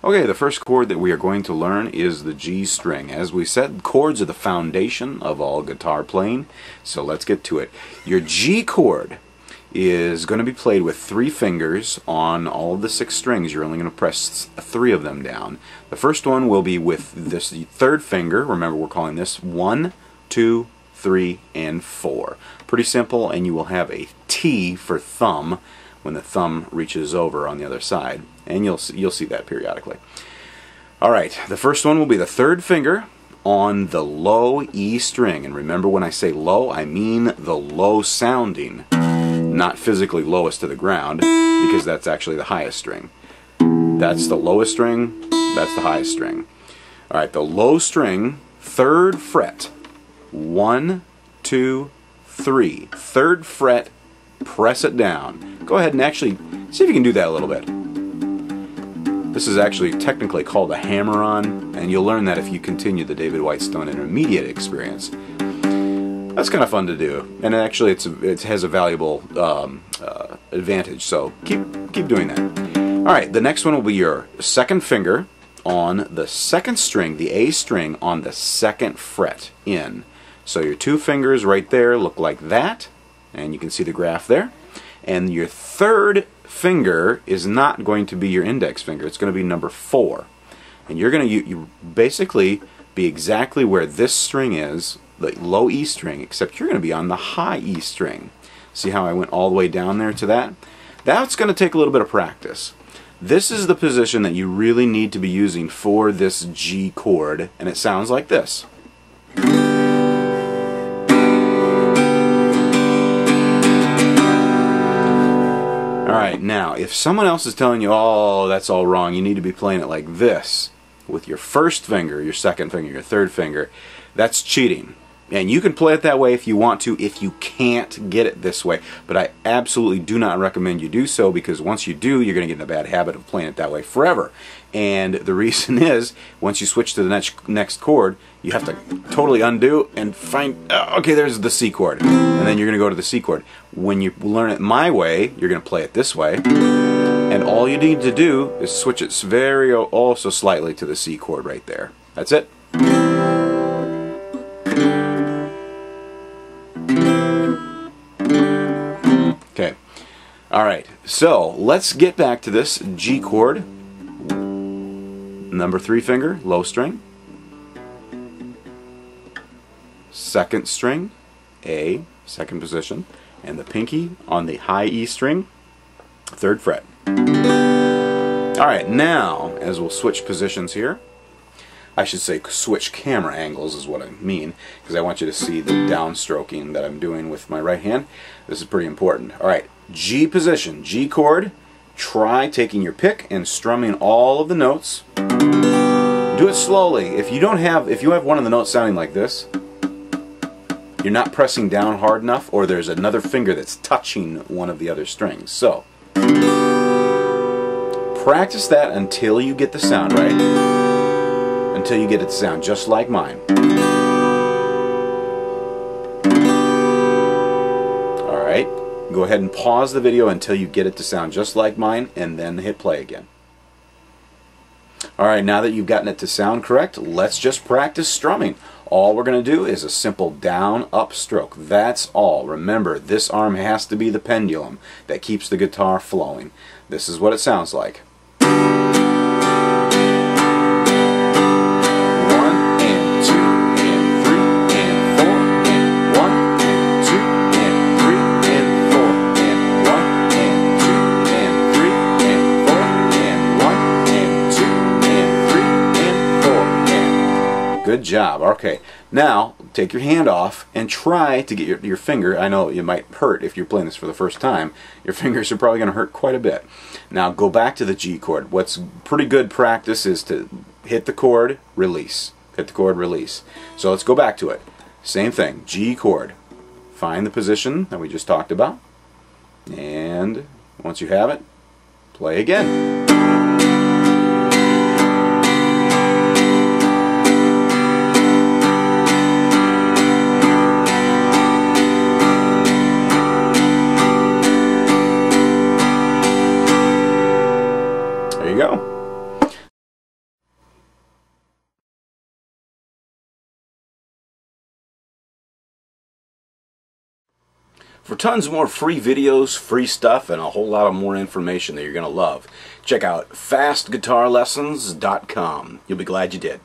Okay, the first chord that we are going to learn is the G string. As we said, chords are the foundation of all guitar playing, so let's get to it. Your G chord is going to be played with 3 fingers on all of the 6 strings. You're only going to press 3 of them down. The first one will be with this 3rd finger. Remember, we're calling this 1, 2, 3, and 4. Pretty simple, and you will have a T for thumb when the thumb reaches over on the other side, and you'll see that periodically. Alright, the first one will be the 3rd finger on the low E string, and remember, when I say low, I mean the low sounding, not physically lowest to the ground, because that's actually the highest string. That's the lowest string, that's the highest string. Alright, the low string, 3rd fret, 1, 2, 3, 3rd fret, press it down. Go ahead and actually see if you can do that a little bit. This is actually technically called a hammer-on, and you'll learn that if you continue the David Whitestone Intermediate experience. That's kind of fun to do, and actually it has a valuable advantage, so keep doing that. Alright, the next one will be your 2nd finger on the 2nd string, the A string, on the 2nd fret in. So your 2 fingers right there look like that, and you can see the graph there. And your 3rd finger is not going to be your index finger, it's going to be number 4. And you're going to you basically be exactly where this string is, the low E string, except you're going to be on the high E string. See how I went all the way down there to that? That's going to take a little bit of practice. This is the position that you really need to be using for this G chord, and it sounds like this. Alright, now, if someone else is telling you, oh, that's all wrong, you need to be playing it like this, with your 1st finger, your 2nd finger, your 3rd finger, that's cheating. And you can play it that way if you want to, if you can't get it this way. But I absolutely do not recommend you do so, because once you do, you're going to get in a bad habit of playing it that way forever. And the reason is, once you switch to the next chord, you have to totally undo and find, okay, there's the C chord. And then you're going to go to the C chord. When you learn it my way, you're going to play it this way. And all you need to do is switch it also slightly to the C chord right there. That's it. Okay. Alright, so let's get back to this G chord. Number 3 finger, low string. 2nd string, A, 2nd position. And the pinky on the high E string, 3rd fret. Alright, now, as we'll switch positions here, I should say switch camera angles is what I mean, because I want you to see the downstroking that I'm doing with my right hand. This is pretty important. Alright, G position, G chord. Try taking your pick and strumming all of the notes. Do it slowly. If you have one of the notes sounding like this, you're not pressing down hard enough, or there's another finger that's touching one of the other strings. So, practice that until you get the sound right. Until you get it to sound just like mine. Alright, go ahead and pause the video until you get it to sound just like mine, and then hit play again. Alright, now that you've gotten it to sound correct, let's just practice strumming. All we're going to do is a simple down-up stroke. That's all. Remember, this arm has to be the pendulum that keeps the guitar flowing. This is what it sounds like. Good job. Okay, now take your hand off and try to get your finger. I know it might hurt if you're playing this for the first time. Your fingers are probably going to hurt quite a bit. Now go back to the G chord. What's pretty good practice is to hit the chord, release. Hit the chord, release. So let's go back to it. Same thing, G chord. Find the position that we just talked about. And once you have it, play again. There you go. For tons more free videos, free stuff, and a whole lot of more information that you're going to love, check out fastguitarlessons.com. You'll be glad you did.